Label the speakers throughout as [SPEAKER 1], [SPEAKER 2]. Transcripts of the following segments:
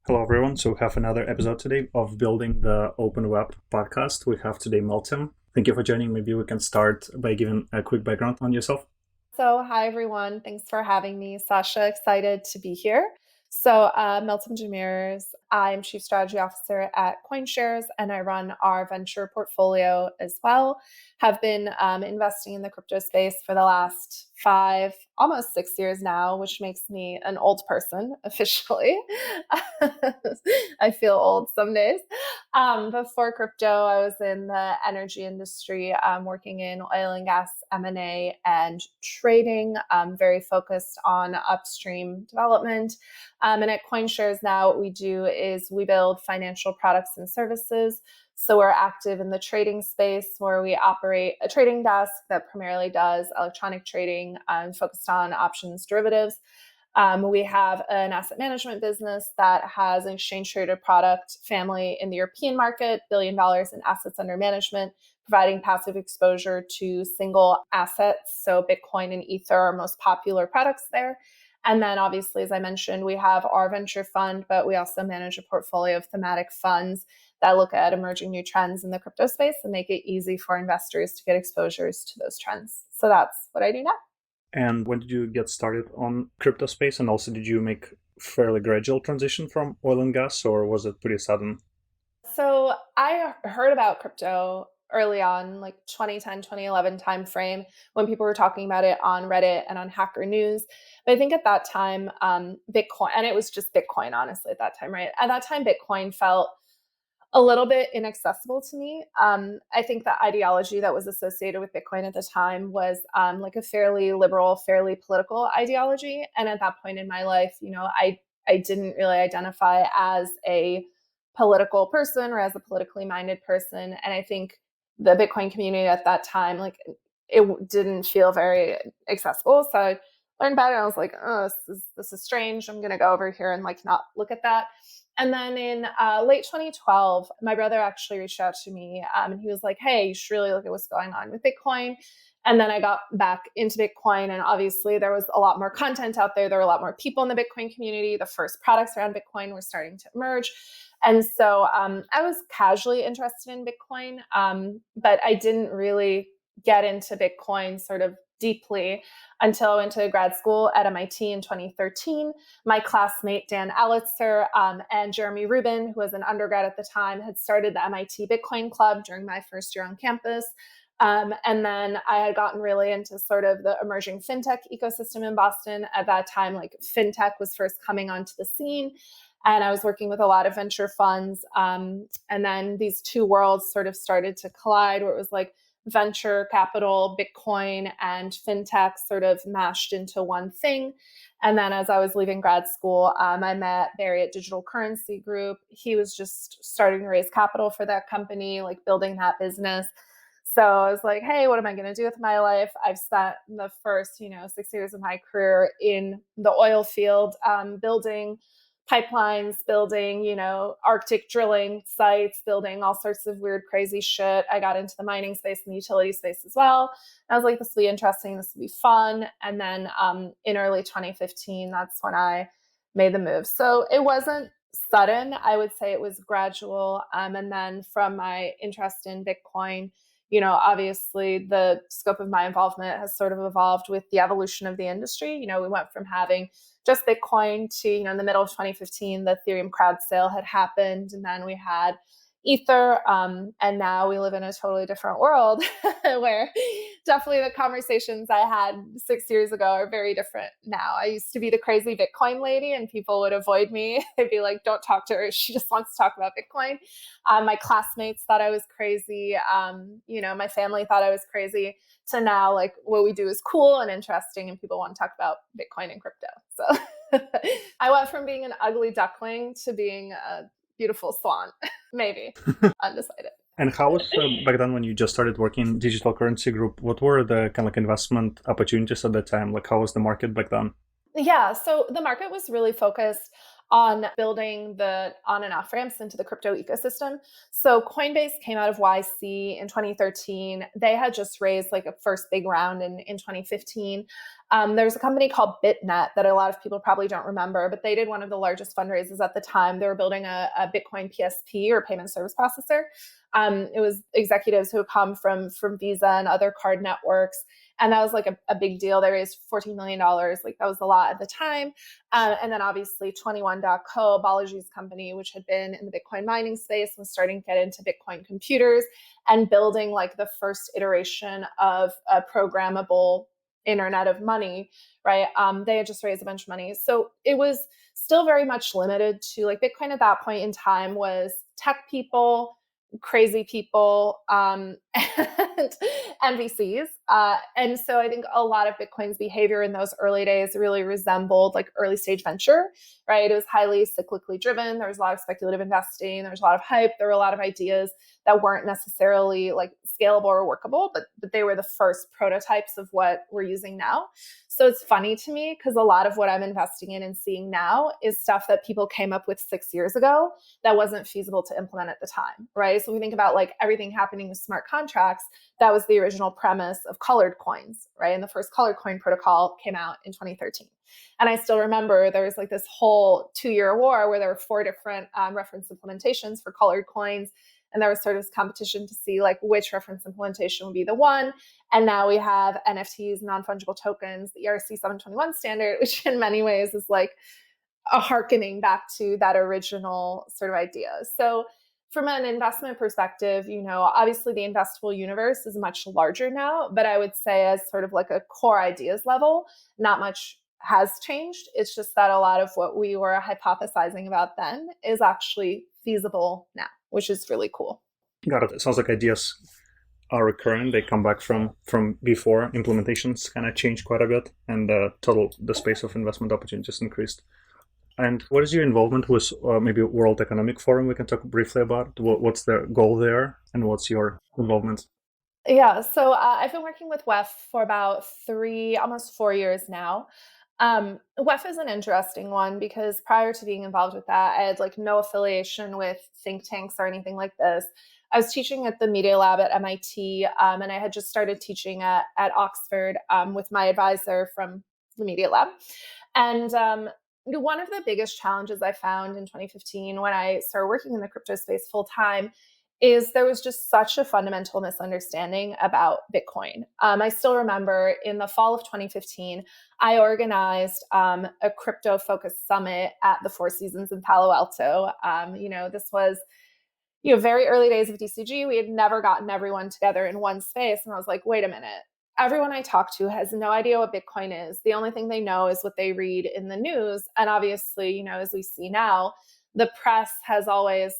[SPEAKER 1] Hello, everyone. So we have another episode today of Building the Open Web podcast. We have today Meltem. Thank you for joining. Maybe we can start by giving a quick background on yourself.
[SPEAKER 2] Hi everyone. Thanks for having me. Sasha, excited to be here. Meltem Demirors. I'm Chief Strategy Officer at CoinShares and I run our venture portfolio as well. Have been investing in the crypto space for the last almost 6 years now, which makes me an old person officially. I feel old some days. Before crypto, I was in the energy industry, working in oil and gas M&A and trading, very focused on upstream development. And at CoinShares now, what we do is we build financial products and services. So we're active in the trading space where we operate a trading desk that primarily does electronic trading, focused on options derivatives. We have an asset management business that has an exchange traded product family in the European market, $1 billion in assets under management, providing passive exposure to single assets. So Bitcoin and Ether are most popular products there. And then obviously, as I mentioned, we have our venture fund, but we also manage a portfolio of thematic funds that look at emerging new trends in the crypto space and make it easy for investors to get exposures to those trends. So that's what I do now.
[SPEAKER 1] And when did you get started on crypto space? And also, did you make fairly gradual transition from oil and gas, or was it pretty sudden?
[SPEAKER 2] So I heard about crypto early on, like 2010, 2011 timeframe, when people were talking about it on Reddit and on Hacker News. But I think at that time, Bitcoin, and it was just Bitcoin, honestly, at that time, right? At that time, Bitcoin felt a little bit inaccessible to me. I think the ideology that was associated with Bitcoin at the time was like a fairly liberal, fairly political ideology. And at that point in my life, I didn't really identify as a political person or as a politically minded person. And I think the Bitcoin community at that time, like it didn't feel very accessible. So I learned about it. And I was like, oh, this is strange. I'm going to go over here and like not look at that. And then in late 2012, my brother actually reached out to me and he was like, hey, you should really look at what's going on with Bitcoin. And then I got back into Bitcoin, and obviously there was a lot more content out there. There were a lot more people in the Bitcoin community. The first products around Bitcoin were starting to emerge. And so I was casually interested in Bitcoin, but I didn't really get into Bitcoin sort of deeply until I went to grad school at MIT in 2013. My classmate, Dan Alitzer, and Jeremy Rubin, who was an undergrad at the time, had started the MIT Bitcoin Club during my first year on campus. And then I had gotten really into sort of the emerging FinTech ecosystem in Boston. At that time, like FinTech was first coming onto the scene. And I was working with a lot of venture funds. And then these two worlds sort of started to collide, where it was like venture capital, Bitcoin, and FinTech sort of mashed into one thing. And then as I was leaving grad school, I met Barry at Digital Currency Group. He was just starting to raise capital for that company, like building that business. So I was like, hey, what am I going to do with my life? I've spent the first, 6 years of my career in the oil field, building pipelines, building, Arctic drilling sites, building all sorts of weird, crazy shit. I got into the mining space and the utility space as well. And I was like, this will be interesting. This will be fun. And then in early 2015, that's when I made the move. So it wasn't sudden. I would say it was gradual. And then from my interest in Bitcoin, obviously the scope of my involvement has sort of evolved with the evolution of the industry. We went from having just Bitcoin to, in the middle of 2015, the Ethereum crowd sale had happened. And then we had Ether. And now we live in a totally different world where definitely the conversations I had 6 years ago are very different now. I used to be the crazy Bitcoin lady and people would avoid me. They'd be like, don't talk to her. She just wants to talk about Bitcoin. My classmates thought I was crazy. My family thought I was crazy. To now, like what we do is cool and interesting and people want to talk about Bitcoin and crypto. So I went from being an ugly duckling to being a beautiful swan, maybe, undecided.
[SPEAKER 1] And how was back then when you just started working in Digital Currency Group? What were the kind of like investment opportunities at that time? Like, how was the market back then?
[SPEAKER 2] Yeah, so the market was really focused on building the on and off ramps into the crypto ecosystem. So Coinbase came out of YC in 2013. They had just raised like a first big round in 2015. There's a company called BitNet that a lot of people probably don't remember, but they did one of the largest fundraisers at the time. They were building a Bitcoin PSP, or payment service processor. It was executives who had come from Visa and other card networks. And that was like a big deal. They raised $14 million. Like, that was a lot at the time. And then obviously 21.co, Balaji's company, which had been in the Bitcoin mining space, was starting to get into Bitcoin computers and building like the first iteration of a programmable internet of money, right? They had just raised a bunch of money. So it was still very much limited to, like, Bitcoin at that point in time was tech people, crazy people, and VCs. And so I think a lot of Bitcoin's behavior in those early days really resembled like early stage venture, right? It was highly cyclically driven. There was a lot of speculative investing. There was a lot of hype. There were a lot of ideas that weren't necessarily like scalable or workable, but they were the first prototypes of what we're using now. So it's funny to me because a lot of what I'm investing in and seeing now is stuff that people came up with 6 years ago that wasn't feasible to implement at the time, right? So we think about like everything happening with smart contracts. That was the original premise of colored coins, right? And the first colored coin protocol came out in 2013. And I still remember there was like this whole 2-year war where there were 4 different reference implementations for colored coins. And there was sort of this competition to see like which reference implementation would be the one. And now we have NFTs, non-fungible tokens, the ERC 721 standard, which in many ways is like a hearkening back to that original sort of idea. So from an investment perspective, obviously the investable universe is much larger now, but I would say as sort of like a core ideas level, not much has changed. It's just that a lot of what we were hypothesizing about then is actually feasible now, which is really cool.
[SPEAKER 1] Got it. It sounds like ideas are recurring. They come back from before. Implementations kind of changed quite a bit, and the space of investment opportunities increased. And what is your involvement with maybe World Economic Forum? We can talk briefly about what's their goal there, and what's your involvement?
[SPEAKER 2] Yeah, so I've been working with WEF for about almost 4 years now. WEF is an interesting one because prior to being involved with that, I had like no affiliation with think tanks or anything like this. I was teaching at the Media Lab at MIT, and I had just started teaching at Oxford with my advisor from the Media Lab. And one of the biggest challenges I found in 2015 when I started working in the crypto space full time is there was just such a fundamental misunderstanding about Bitcoin. I still remember in the fall of 2015, I organized a crypto-focused summit at the Four Seasons in Palo Alto. This was very early days of DCG. We had never gotten everyone together in one space. And I was like, wait a minute. Everyone I talk to has no idea what Bitcoin is. The only thing they know is what they read in the news. And obviously, as we see now, the press has always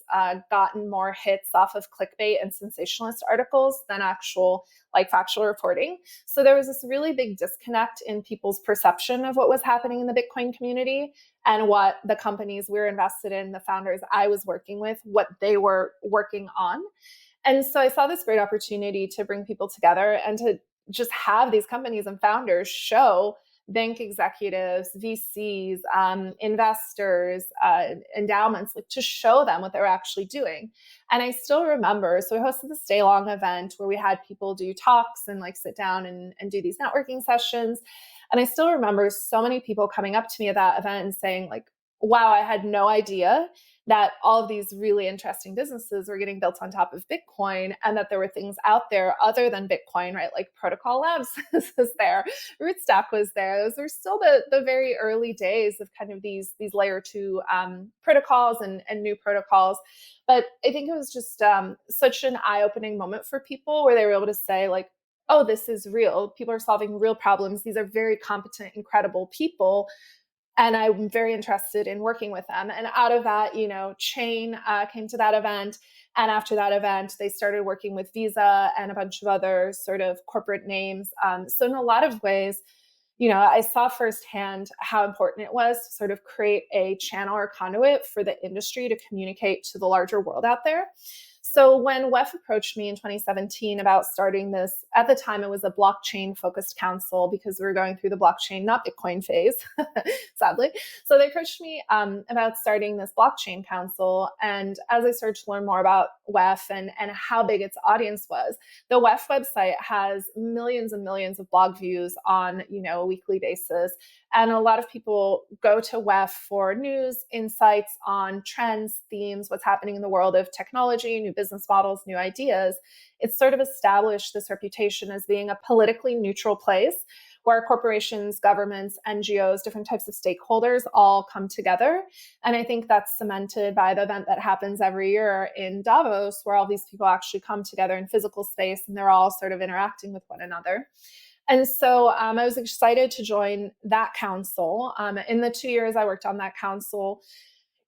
[SPEAKER 2] gotten more hits off of clickbait and sensationalist articles than actual factual reporting. So there was this really big disconnect in people's perception of what was happening in the Bitcoin community and what the companies we were invested in, the founders I was working with, what they were working on. And so I saw this great opportunity to bring people together and to just have these companies and founders show bank executives, VCs, investors, endowments, to show them what they're actually doing. And I still remember, so we hosted this day-long event where we had people do talks and sit down and do these networking sessions. And I still remember so many people coming up to me at that event and saying wow, I had no idea that all of these really interesting businesses were getting built on top of Bitcoin, and that there were things out there other than Bitcoin, right? Like Protocol Labs was there, Rootstack was there. Those were still the very early days of kind of these layer 2 protocols and new protocols. But I think it was just such an eye-opening moment for people where they were able to say oh, this is real. People are solving real problems. These are very competent, incredible people. And I'm very interested in working with them. And out of that, Chain came to that event. And after that event, they started working with Visa and a bunch of other sort of corporate names. So in a lot of ways, I saw firsthand how important it was to sort of create a channel or conduit for the industry to communicate to the larger world out there. So when WEF approached me in 2017 about starting this, at the time it was a blockchain focused council because we were going through the blockchain, not Bitcoin phase, sadly. So they approached me about starting this blockchain council. And as I started to learn more about WEF and how big its audience was, the WEF website has millions and millions of blog views on, a weekly basis. And a lot of people go to WEF for news, insights on trends, themes, what's happening in the world of technology, new business models, new ideas. It's sort of established this reputation as being a politically neutral place where corporations, governments, NGOs, different types of stakeholders all come together. And I think that's cemented by the event that happens every year in Davos, where all these people actually come together in physical space and they're all sort of interacting with one another. And so I was excited to join that council. In the 2 years I worked on that council,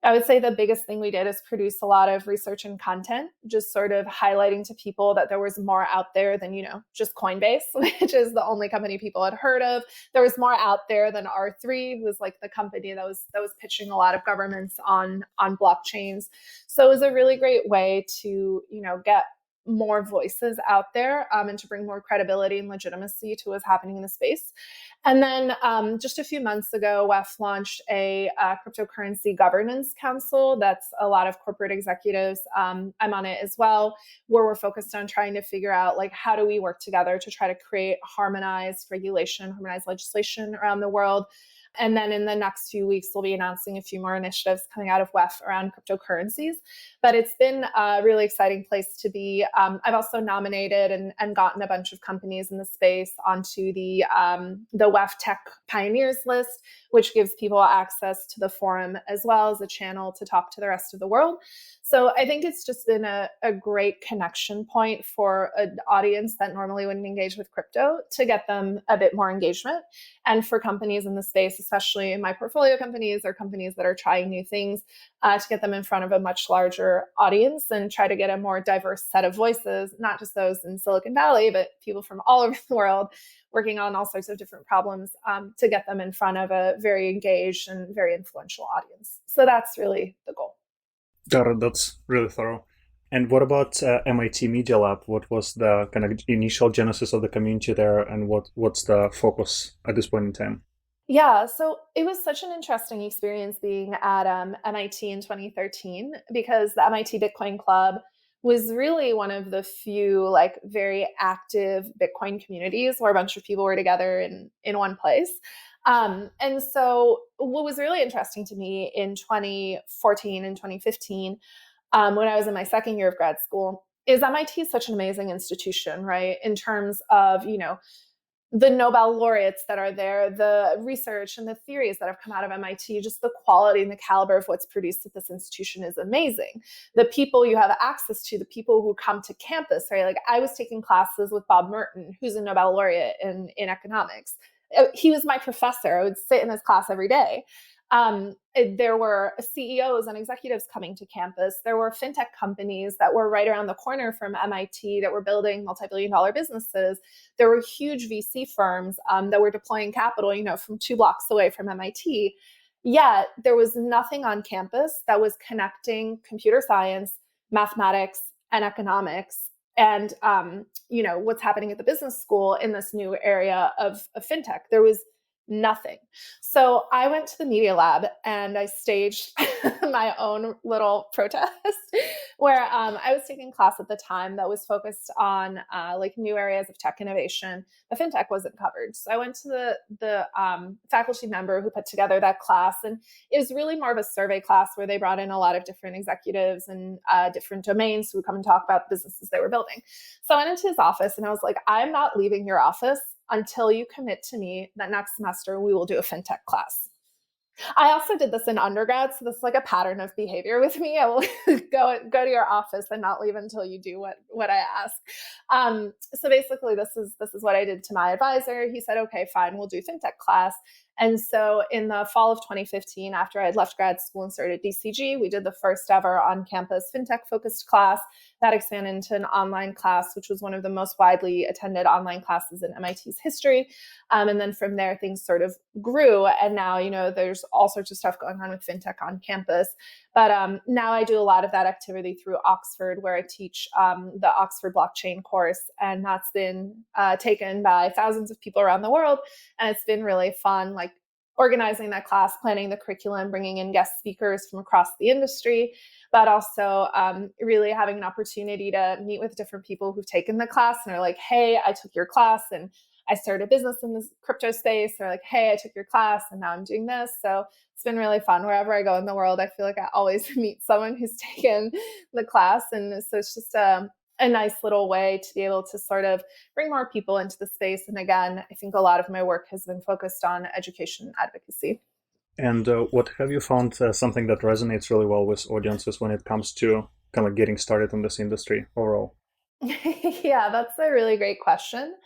[SPEAKER 2] I would say the biggest thing we did is produce a lot of research and content, just sort of highlighting to people that there was more out there than, just Coinbase, which is the only company people had heard of. There was more out there than R3, who was like the company that was pitching a lot of governments on blockchains. So it was a really great way to, get more voices out there and to bring more credibility and legitimacy to what's happening in the space. And then just a few months ago, WEF launched a cryptocurrency governance council. That's a lot of corporate executives. I'm on it as well, where we're focused on trying to figure out how do we work together to try to create harmonized regulation, harmonized legislation around the world. And then in the next few weeks, we'll be announcing a few more initiatives coming out of WEF around cryptocurrencies. But it's been a really exciting place to be. I've also nominated and gotten a bunch of companies in the space onto the WEF Tech Pioneers list, which gives people access to the forum as well as a channel to talk to the rest of the world. So I think it's just been a great connection point for an audience that normally wouldn't engage with crypto to get them a bit more engagement. And for companies in the space, especially my portfolio companies or companies that are trying new things, to get them in front of a much larger audience and try to get a more diverse set of voices, not just those in Silicon Valley, but people from all over the world working on all sorts of different problems, to get them in front of a very engaged and very influential audience. So that's really the goal.
[SPEAKER 1] Got it. That's really thorough. And what about MIT Media Lab? What was the kind of initial genesis of the community there, and what's the focus at this point in time?
[SPEAKER 2] Yeah, so it was such an interesting experience being at MIT in 2013 because the MIT Bitcoin Club was really one of the few very active Bitcoin communities where a bunch of people were together in one place. And so what was really interesting to me in 2014 and 2015, when I was in my second year of grad school, is MIT is such an amazing institution, right? In terms of, the Nobel laureates that are there, the research and the theories that have come out of MIT, just the quality and the caliber of what's produced at this institution is amazing. The people you have access to, the people who come to campus, right? Like I was taking classes with Bob Merton, who's a Nobel laureate in economics. He was my professor. I would sit in his class every day. There were CEOs and executives coming to campus. There were FinTech companies that were right around the corner from MIT that were building multi-billion-dollar businesses. There were huge VC firms that were deploying capital, from 2 blocks away from MIT. Yet there was nothing on campus that was connecting computer science, mathematics, and economics and what's happening at the business school in this new area of FinTech. There was nothing. So I went to the Media Lab and I staged my own little protest where I was taking class at the time that was focused on new areas of tech innovation. The FinTech wasn't covered. So I went to the faculty member who put together that class, and it was really more of a survey class where they brought in a lot of different executives and different domains who would come and talk about the businesses they were building. So I went into his office and I was like, I'm not leaving your office until you commit to me that next semester we will do a FinTech class. I also did this in undergrad, so this is like a pattern of behavior with me. I will go to your office and not leave until you do what I ask. So basically, this is what I did to my advisor. He said, "Okay, fine, we'll do FinTech class." And so in the fall of 2015, after I had left grad school and started DCG, we did the first ever on-campus FinTech-focused class. That expanded into an online class, which was one of the most widely attended online classes in MIT's history. And then from there, things sort of grew. And now, there's all sorts of stuff going on with FinTech on campus. But now I do a lot of that activity through Oxford, where I teach the Oxford blockchain course. And that's been taken by thousands of people around the world. And it's been really fun, like organizing that class, planning the curriculum, bringing in guest speakers from across the industry, but also really having an opportunity to meet with different people who've taken the class and are like, hey, I took your class and I started a business in this crypto space. They're like, hey, I took your class and now I'm doing this. So it's been really fun. Wherever I go in the world, I feel like I always meet someone who's taken the class. And so it's just a nice little way to be able to sort of bring more people into the space. And again, I think a lot of my work has been focused on education and advocacy.
[SPEAKER 1] And what have you found something that resonates really well with audiences when it comes to kind of getting started in this industry overall?
[SPEAKER 2] Yeah, that's a really great question.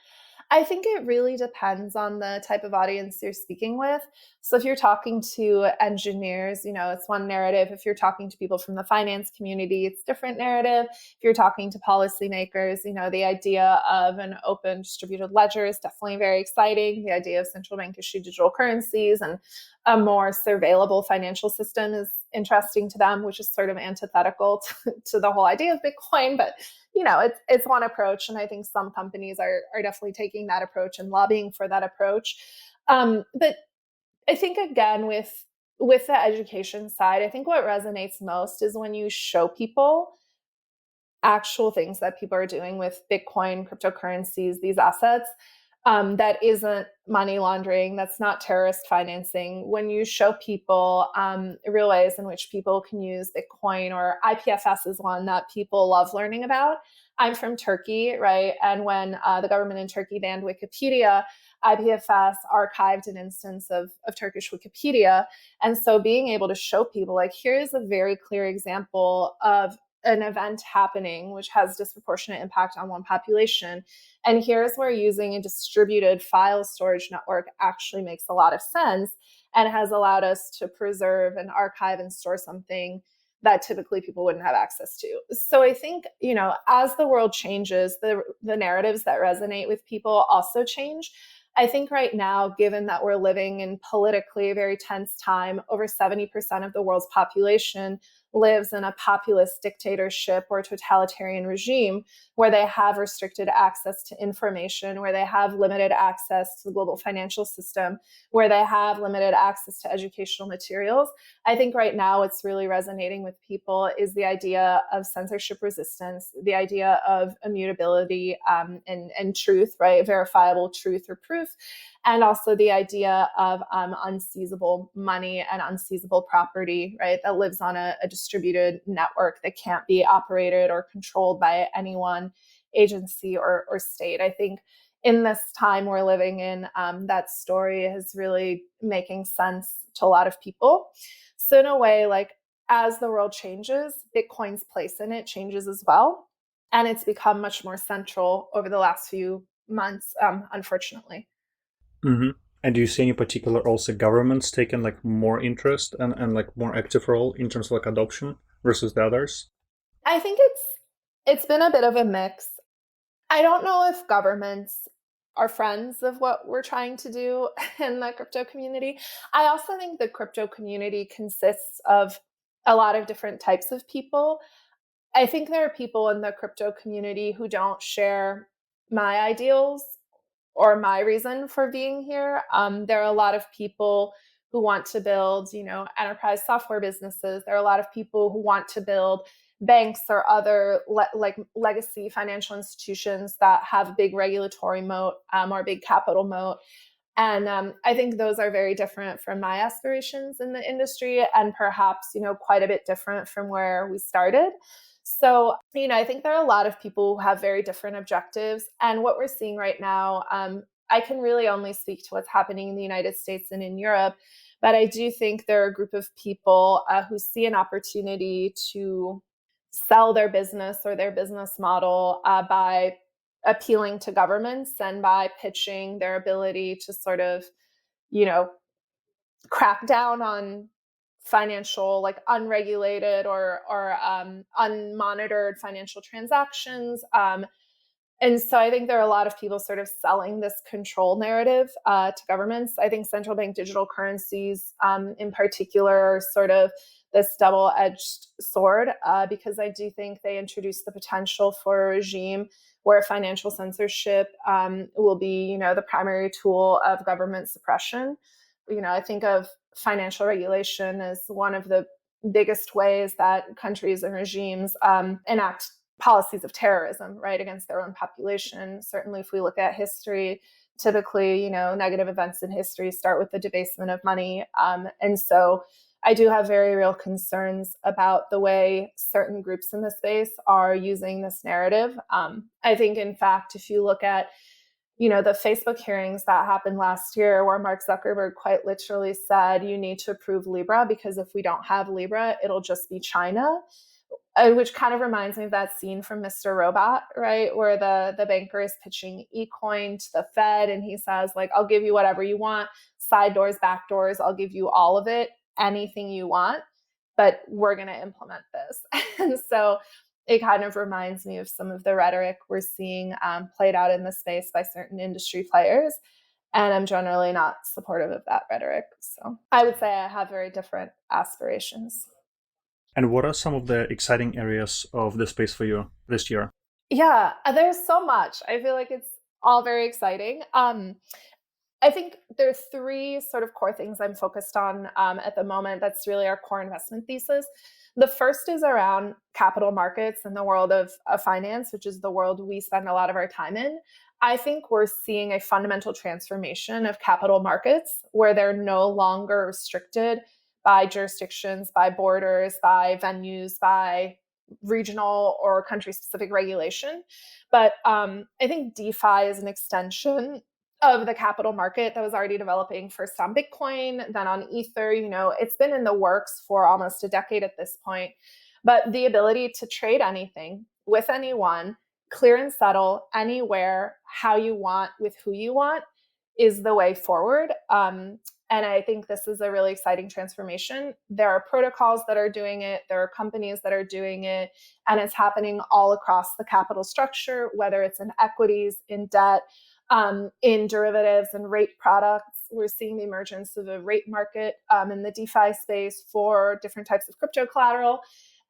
[SPEAKER 2] I think it really depends on the type of audience you're speaking with. So if you're talking to engineers, it's one narrative. If you're talking to people from the finance community, it's a different narrative. If you're talking to policymakers, the idea of an open distributed ledger is definitely very exciting. The idea of central bank issued digital currencies and a more surveillable financial system is interesting to them, which is sort of antithetical to the whole idea of Bitcoin. But it's one approach, and I think some companies are definitely taking that approach and lobbying for that approach. But I think again with the education side, I think what resonates most is when you show people actual things that people are doing with Bitcoin, cryptocurrencies, these assets. That isn't money laundering, that's not terrorist financing. When you show people real ways in which people can use Bitcoin, or IPFS is one that people love learning about. I'm from Turkey, right? And when the government in Turkey banned Wikipedia, IPFS archived an instance of Turkish Wikipedia. And so being able to show people, like, here's a very clear example of an event happening which has disproportionate impact on one population. And here's where using a distributed file storage network actually makes a lot of sense and has allowed us to preserve and archive and store something that typically people wouldn't have access to. So I think, as the world changes, the narratives that resonate with people also change. I think right now, given that we're living in politically a very tense time, over 70% of the world's population lives in a populist dictatorship or totalitarian regime where they have restricted access to information, where they have limited access to the global financial system, where they have limited access to educational materials. I think right now what's really resonating with people is the idea of censorship resistance, the idea of immutability and truth, right? Verifiable truth or proof. And also the idea of unseizable money and unseizable property, right, that lives on a distributed network that can't be operated or controlled by any one agency or state. I think in this time we're living in, that story is really making sense to a lot of people. So in a way, like, as the world changes, Bitcoin's place in it changes as well. And it's become much more central over the last few months, unfortunately.
[SPEAKER 1] Mm-hmm. And do you see any particular also governments taking like more interest and like more active role in terms of like adoption versus the others?
[SPEAKER 2] I think it's been a bit of a mix. I don't know if governments are friends of what we're trying to do in the crypto community. I also think the crypto community consists of a lot of different types of people. I think there are people in the crypto community who don't share my ideals or my reason for being here. There are a lot of people who want to build, enterprise software businesses. There are a lot of people who want to build banks or other legacy financial institutions that have big regulatory moat or big capital moat. And I think those are very different from my aspirations in the industry, and perhaps, quite a bit different from where we started. So, I think there are a lot of people who have very different objectives. And what we're seeing right now, I can really only speak to what's happening in the United States and in Europe. But I do think there are a group of people who see an opportunity to sell their business or their business model by appealing to governments and by pitching their ability to sort of, crack down on financial, like unregulated or unmonitored financial transactions. And so I think there are a lot of people sort of selling this control narrative to governments. I think central bank digital currencies in particular are sort of this double-edged sword, because I do think they introduce the potential for a regime where financial censorship will be, the primary tool of government suppression. I think of financial regulation as one of the biggest ways that countries and regimes enact policies of terrorism, right, against their own population. Certainly, if we look at history, typically, negative events in history start with the debasement of money. And so I do have very real concerns about the way certain groups in the space are using this narrative. I think, in fact, if you look at the Facebook hearings that happened last year, where Mark Zuckerberg quite literally said, you need to approve Libra, because if we don't have Libra, it'll just be China. Which kind of reminds me of that scene from Mr. Robot, right? Where the banker is pitching eCoin to the Fed, and he says, like, I'll give you whatever you want, side doors, back doors, I'll give you all of it, anything you want, but we're going to implement this. And so it kind of reminds me of some of the rhetoric we're seeing played out in the space by certain industry players. And I'm generally not supportive of that rhetoric. So I would say I have very different aspirations.
[SPEAKER 1] And what are some of the exciting areas of the space for you this year?
[SPEAKER 2] Yeah, there's so much. I feel like it's all very exciting. I think there are three sort of core things I'm focused on at the moment. That's really our core investment thesis. The first is around capital markets and the world of finance, which is the world we spend a lot of our time in. I think we're seeing a fundamental transformation of capital markets where they're no longer restricted by jurisdictions, by borders, by venues, by regional or country-specific regulation. But I think DeFi is an extension of the capital market that was already developing first on Bitcoin, then on Ether. It's been in the works for almost a decade at this point. But the ability to trade anything with anyone, clear and settle anywhere, how you want, with who you want, is the way forward. And I think this is a really exciting transformation. There are protocols that are doing it. There are companies that are doing it. And it's happening all across the capital structure, whether it's in equities, in debt, in derivatives and rate products. We're seeing the emergence of a rate market in the DeFi space for different types of crypto collateral.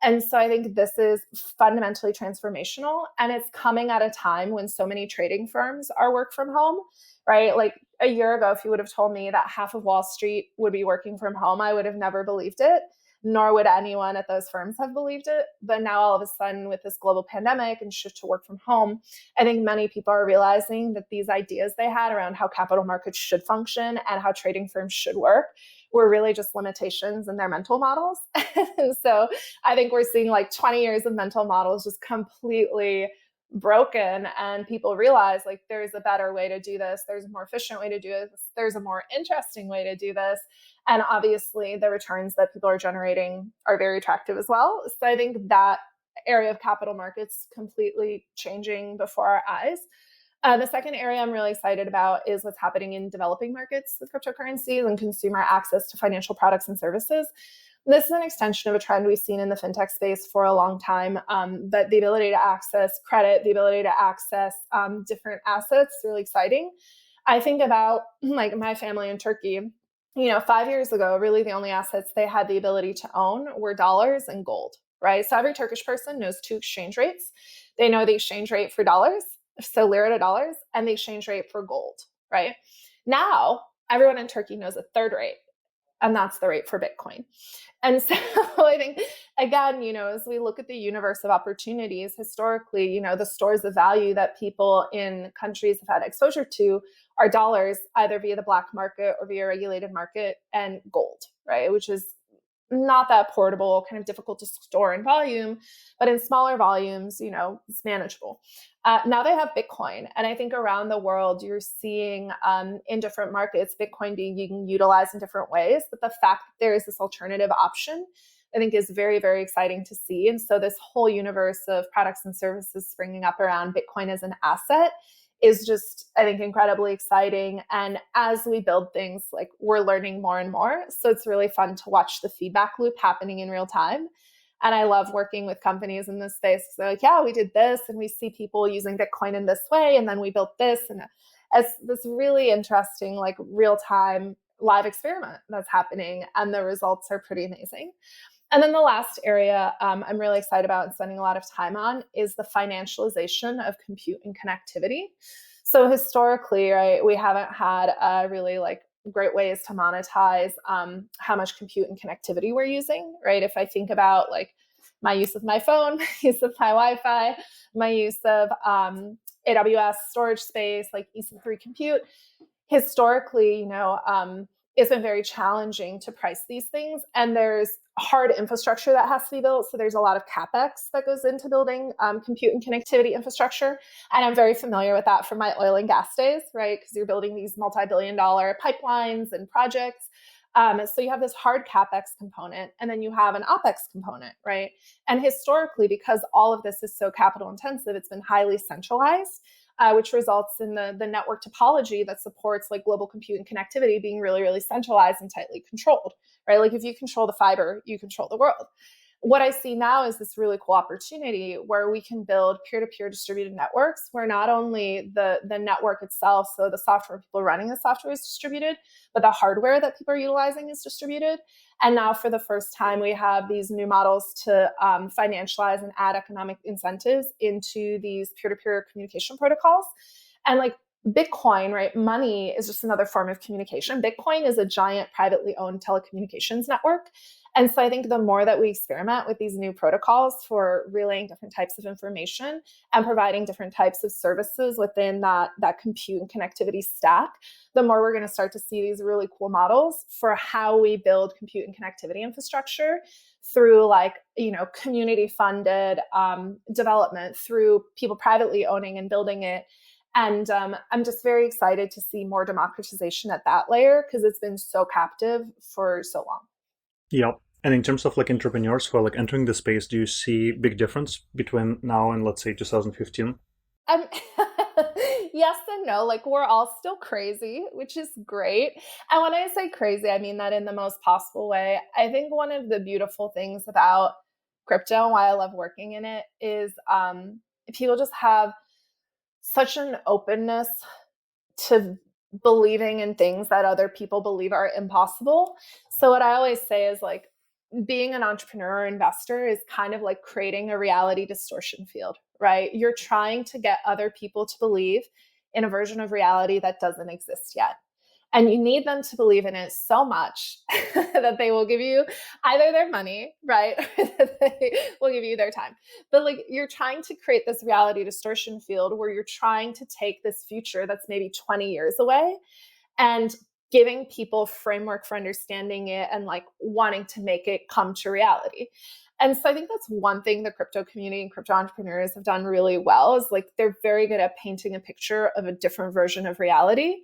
[SPEAKER 2] And so I think this is fundamentally transformational. And it's coming at a time when so many trading firms are work from home, right? Like a year ago, if you would have told me that half of Wall Street would be working from home, I would have never believed it, nor would anyone at those firms have believed it. But now all of a sudden, with this global pandemic and shift to work from home, I think many people are realizing that these ideas they had around how capital markets should function and how trading firms should work were really just limitations in their mental models. And so I think we're seeing like 20 years of mental models just completely broken, and people realize like there's a better way to do this, there's a more efficient way to do this, there's a more interesting way to do this, and obviously the returns that people are generating are very attractive as well. So I think that area of capital markets completely changing before our eyes. The second area I'm really excited about is what's happening in developing markets with cryptocurrencies and consumer access to financial products and services. This is an extension of a trend we've seen in the fintech space for a long time, but the ability to access credit, the ability to access different assets is really exciting. I think about like my family in Turkey. 5 years ago, really the only assets they had the ability to own were dollars and gold, right? So every Turkish person knows two exchange rates. They know the exchange rate for dollars, so lira to dollars, and the exchange rate for gold, right? Now, everyone in Turkey knows a third rate, and that's the rate for Bitcoin. And so I think, again, as we look at the universe of opportunities, historically, the stores of value that people in countries have had exposure to are dollars, either via the black market or via regulated market, and gold, right? Which is not that portable, kind of difficult to store in volume, but in smaller volumes, it's manageable. Now they have Bitcoin. And I think around the world, you're seeing in different markets, Bitcoin being utilized in different ways. But the fact that there is this alternative option, I think is very, very exciting to see. And so this whole universe of products and services springing up around Bitcoin as an asset is just, I think, incredibly exciting. And as we build things, like we're learning more and more. So it's really fun to watch the feedback loop happening in real time. And I love working with companies in this space. They're like, yeah, we did this, and we see people using Bitcoin in this way, and then we built this. And it's this really interesting, like real-time live experiment that's happening, and the results are pretty amazing. And then the last area I'm really excited about and spending a lot of time on is the financialization of compute and connectivity. So historically, right, we haven't had really like great ways to monetize how much compute and connectivity we're using, right? If I think about like my use of my phone, my use of my Wi-Fi, my use of AWS storage space, like EC3 compute, historically, it's been very challenging to price these things. And there's hard infrastructure that has to be built. So there's a lot of CapEx that goes into building compute and connectivity infrastructure. And I'm very familiar with that from my oil and gas days, right? Because you're building these multi-billion-dollar pipelines and projects. So you have this hard CapEx component, and then you have an OpEx component, right? And historically, because all of this is so capital intensive, it's been highly centralized. Which results in the network topology that supports like global compute and connectivity being really, really centralized and tightly controlled, right? Like if you control the fiber, you control the world. What I see now is this really cool opportunity where we can build peer-to-peer distributed networks where not only the network itself, so the software people running the software is distributed, but the hardware that people are utilizing is distributed. And now for the first time, we have these new models to financialize and add economic incentives into these peer-to-peer communication protocols. And like Bitcoin, right? Money is just another form of communication. Bitcoin is a giant privately owned telecommunications network. And so I think the more that we experiment with these new protocols for relaying different types of information and providing different types of services within that compute and connectivity stack, the more we're going to start to see these really cool models for how we build compute and connectivity infrastructure through like, community funded development, through people privately owning and building it. And I'm just very excited to see more democratization at that layer because it's been so captive for so long.
[SPEAKER 1] Yeah. And in terms of like entrepreneurs who are like entering the space, do you see big difference between now and let's say 2015?
[SPEAKER 2] Um, yes and no. Like we're all still crazy, which is great. And when I say crazy, I mean that in the most possible way. I think one of the beautiful things about crypto and why I love working in it is people just have such an openness to believing in things that other people believe are impossible. So what I always say is like being an entrepreneur or investor is kind of like creating a reality distortion field, right? You're trying to get other people to believe in a version of reality that doesn't exist yet. And you need them to believe in it so much that they will give you either their money, right? Or that they will give you their time. But like you're trying to create this reality distortion field where you're trying to take this future that's maybe 20 years away and giving people framework for understanding it and like wanting to make it come to reality. And so I think that's one thing the crypto community and crypto entrepreneurs have done really well is like they're very good at painting a picture of a different version of reality.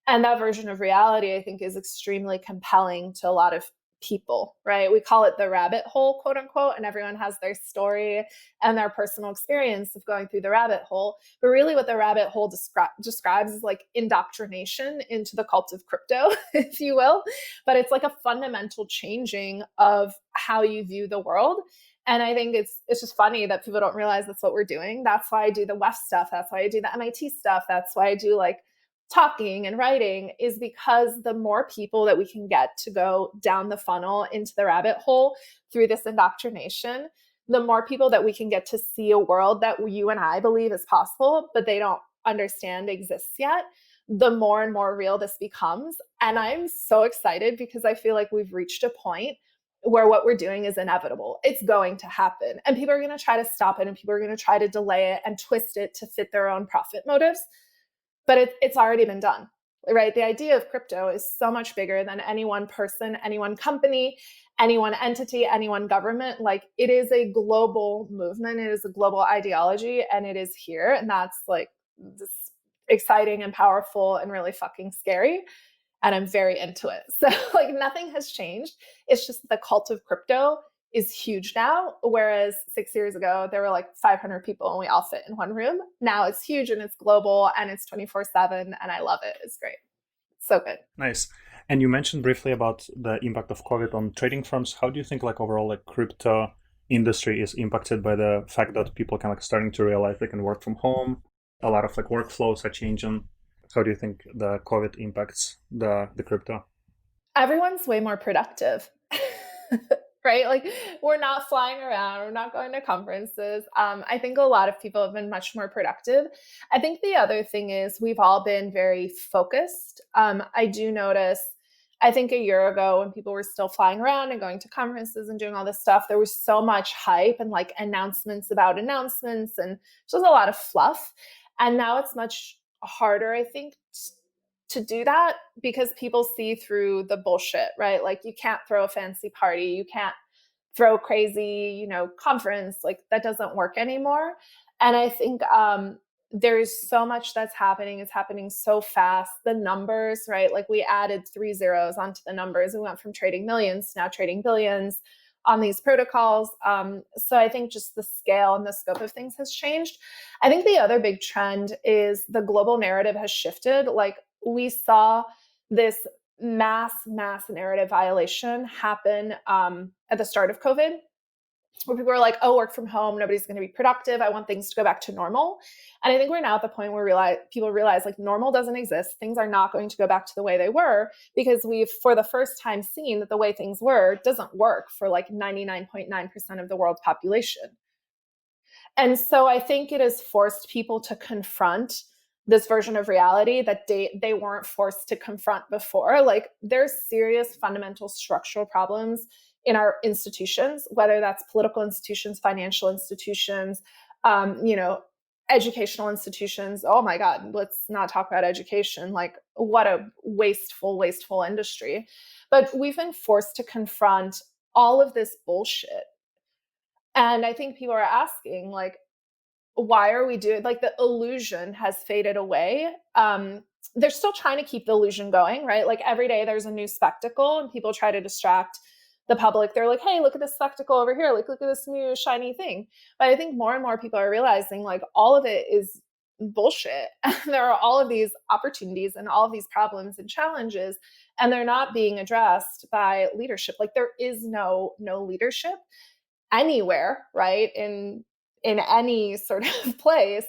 [SPEAKER 2] And that version of reality, I think, is extremely compelling to a lot of people, right? We call it the rabbit hole, quote unquote, and everyone has their story and their personal experience of going through the rabbit hole. But really what the rabbit hole describes is like indoctrination into the cult of crypto, if you will. But it's like a fundamental changing of how you view the world. And I think it's just funny that people don't realize that's what we're doing. That's why I do the WEF stuff. That's why I do the MIT stuff. That's why I do like talking and writing, is because the more people that we can get to go down the funnel into the rabbit hole through this indoctrination, the more people that we can get to see a world that you and I believe is possible, but they don't understand exists yet, the more and more real this becomes. And I'm so excited because I feel like we've reached a point where what we're doing is inevitable. It's going to happen. And people are going to try to stop it, and people are going to try to delay it and twist it to fit their own profit motives. But it's already been done, right? The idea of crypto is so much bigger than any one person, any one company, any one entity, any one government. Like it is a global movement. It is a global ideology, and it is here. And that's like this exciting and powerful and really fucking scary. And I'm very into it. So like nothing has changed. It's just the cult of crypto is huge now, whereas 6 years ago, there were like 500 people and we all fit in one room. Now it's huge and it's global and it's 24/7 and I love it. It's great. It's so good.
[SPEAKER 1] Nice. And you mentioned briefly about the impact of COVID on trading firms. How do you think like overall like crypto industry is impacted by the fact that people kind of like starting to realize they can work from home? A lot of like workflows are changing. How do you think the COVID impacts the crypto?
[SPEAKER 2] Everyone's way more productive. right? Like we're not flying around, we're not going to conferences. I think a lot of people have been much more productive. I think the other thing is we've all been very focused. I do notice, I think a year ago when people were still flying around and going to conferences and doing all this stuff, there was so much hype and like announcements about announcements and just a lot of fluff. And now it's much harder, I think, to do that because people see through the bullshit, right? Like you can't throw a fancy party, you can't throw crazy, conference, like that doesn't work anymore. And I think there's so much that's happening. It's happening so fast. The numbers, right? Like we added 3 zeros onto the numbers. We went from trading millions to now trading billions on these protocols. So I think just the scale and the scope of things has changed. I think the other big trend is the global narrative has shifted. Like we saw this mass narrative violation happen at the start of COVID, where people were like, oh, work from home, nobody's going to be productive, I want things to go back to normal. And I think we're now at the point where people realize like normal doesn't exist, things are not going to go back to the way they were, because we've for the first time seen that the way things were doesn't work for like 99.9% of the world's population. And so I think it has forced people to confront this version of reality that they weren't forced to confront before. Like there's serious fundamental structural problems in our institutions, whether that's political institutions, financial institutions, educational institutions. Oh my God, let's not talk about education. Like what a wasteful industry. But we've been forced to confront all of this bullshit. And I think people are asking, like, why are we doing, like, the illusion has faded away. They're still trying to keep the illusion going, right? Like every day there's a new spectacle and people try to distract the public. They're like, hey, look at this spectacle over here. Like, look at this new shiny thing. But I think more and more people are realizing like all of it is bullshit. There are all of these opportunities and all of these problems and challenges, and they're not being addressed by leadership. Like there is no leadership anywhere, right? In any sort of place.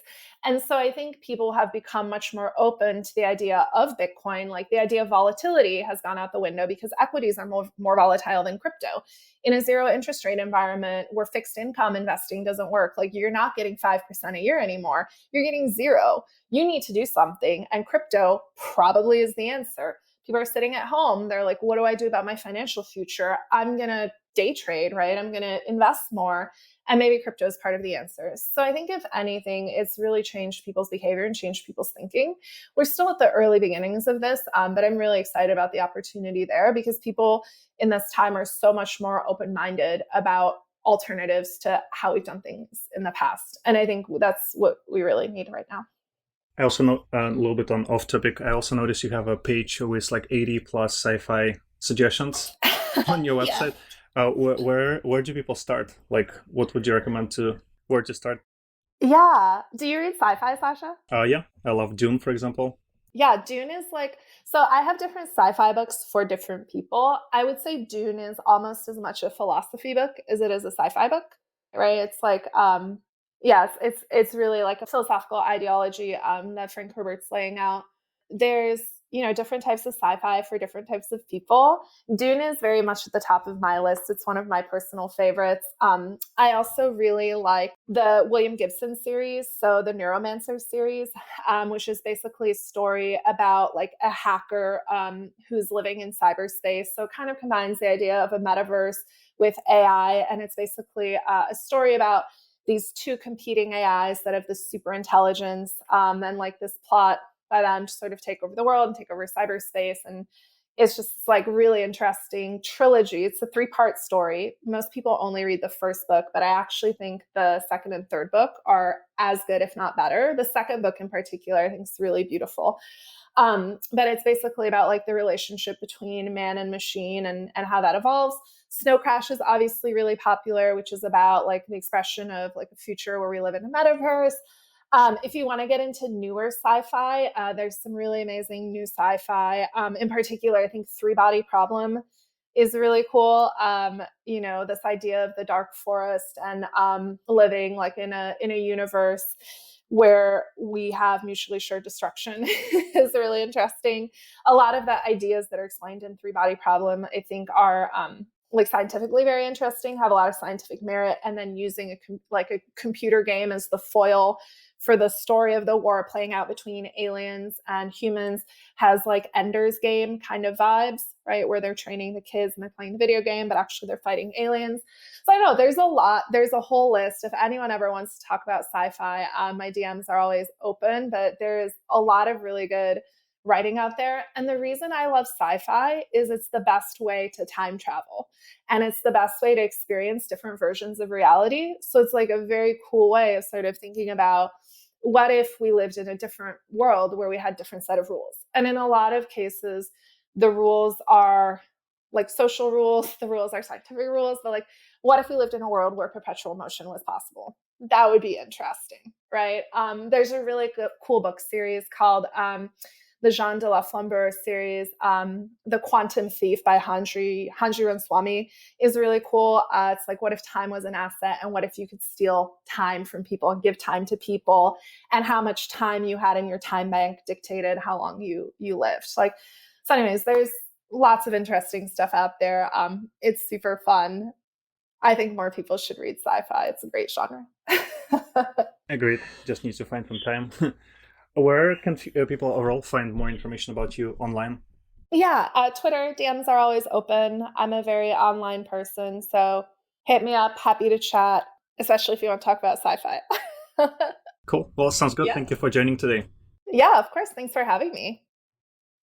[SPEAKER 2] And so I think people have become much more open to the idea of Bitcoin. Like the idea of volatility has gone out the window because equities are more volatile than crypto. In a zero interest rate environment where fixed income investing doesn't work, like you're not getting 5% a year anymore, you're getting zero. You need to do something. And crypto probably is the answer. People are sitting at home. They're like, what do I do about my financial future? I'm going to day trade, right? I'm going to invest more. And maybe crypto is part of the answer. So I think if anything, it's really changed people's behavior and changed people's thinking. We're still at the early beginnings of this, but I'm really excited about the opportunity there because people in this time are so much more open-minded about alternatives to how we've done things in the past. And I think that's what we really need right now.
[SPEAKER 1] I also know a little bit on off topic. I also noticed you have a page with like 80 plus sci-fi suggestions on your website. Yeah. Where do people start? Like, what would you recommend where to start?
[SPEAKER 2] Yeah. Do you read sci-fi, Sasha?
[SPEAKER 1] Yeah. I love Dune, for example.
[SPEAKER 2] Yeah, Dune is like, so I have different sci-fi books for different people. I would say Dune is almost as much a philosophy book as it is a sci-fi book, right? It's like, yes, it's really like a philosophical ideology that Frank Herbert's laying out. There's, different types of sci-fi for different types of people. Dune is very much at the top of my list. It's one of my personal favorites. I also really like the William Gibson series, so the Neuromancer series, which is basically a story about like a hacker who's living in cyberspace. So it kind of combines the idea of a metaverse with AI, and it's basically a story about these two competing AIs that have this super intelligence and like this plot by them to sort of take over the world and take over cyberspace. And it's just like really interesting trilogy. It's a 3-part story. Most people only read the first book, but I actually think the second and third book are as good, if not better. The second book in particular, I think is really beautiful. But it's basically about like the relationship between man and machine and how that evolves. Snow Crash is obviously really popular, which is about like the expression of like a future where we live in a metaverse. If you want to get into newer sci-fi, there's some really amazing new sci-fi. In particular, I think Three Body Problem is really cool. This idea of the dark forest and living like in a universe where we have mutually assured destruction is really interesting. A lot of the ideas that are explained in Three Body Problem, I think, are like scientifically very interesting, have a lot of scientific merit, and then using a computer game as the foil for the story of the war playing out between aliens and humans has like Ender's Game kind of vibes, right? Where they're training the kids and they're playing the video game, but actually they're fighting aliens. So I know there's a lot, there's a whole list. If anyone ever wants to talk about sci-fi, my DMs are always open, but there's a lot of really good writing out there. And the reason I love sci-fi is it's the best way to time travel. And it's the best way to experience different versions of reality. So it's like a very cool way of sort of thinking about what if we lived in a different world where we had different set of rules. And in a lot of cases, the rules are like social rules, the rules are scientific rules, but like, what if we lived in a world where perpetual motion was possible? That would be interesting, right? There's a really cool book series called the Jean de la Flambeur series, The Quantum Thief by Hanji Ramaswamy is really cool. It's like, what if time was an asset, and what if you could steal time from people and give time to people, and how much time you had in your time bank dictated how long you lived. So anyways, there's lots of interesting stuff out there. It's super fun. I think more people should read sci-fi. It's a great genre.
[SPEAKER 1] Agreed. Just need to find some time. Where can people overall find more information about you online?
[SPEAKER 2] Yeah, Twitter DMs are always open. I'm a very online person, so hit me up. Happy to chat, especially if you want to talk about sci-fi.
[SPEAKER 1] Cool. Well, sounds good.
[SPEAKER 2] Yeah.
[SPEAKER 1] Thank you for joining today.
[SPEAKER 2] Yeah, of course. Thanks for having me.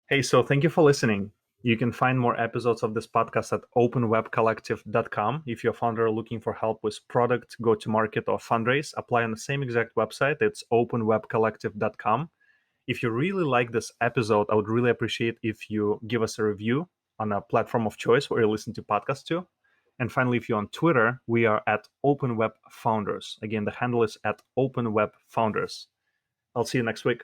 [SPEAKER 1] Hey, so thank you for listening. You can find more episodes of this podcast at openwebcollective.com. If you're a founder looking for help with product, go-to-market, or fundraise, apply on the same exact website. It's openwebcollective.com. If you really like this episode, I would really appreciate if you give us a review on a platform of choice where you listen to podcasts to. And finally, if you're on Twitter, we are at OpenWebFounders. Again, the handle is at OpenWebFounders. I'll see you next week.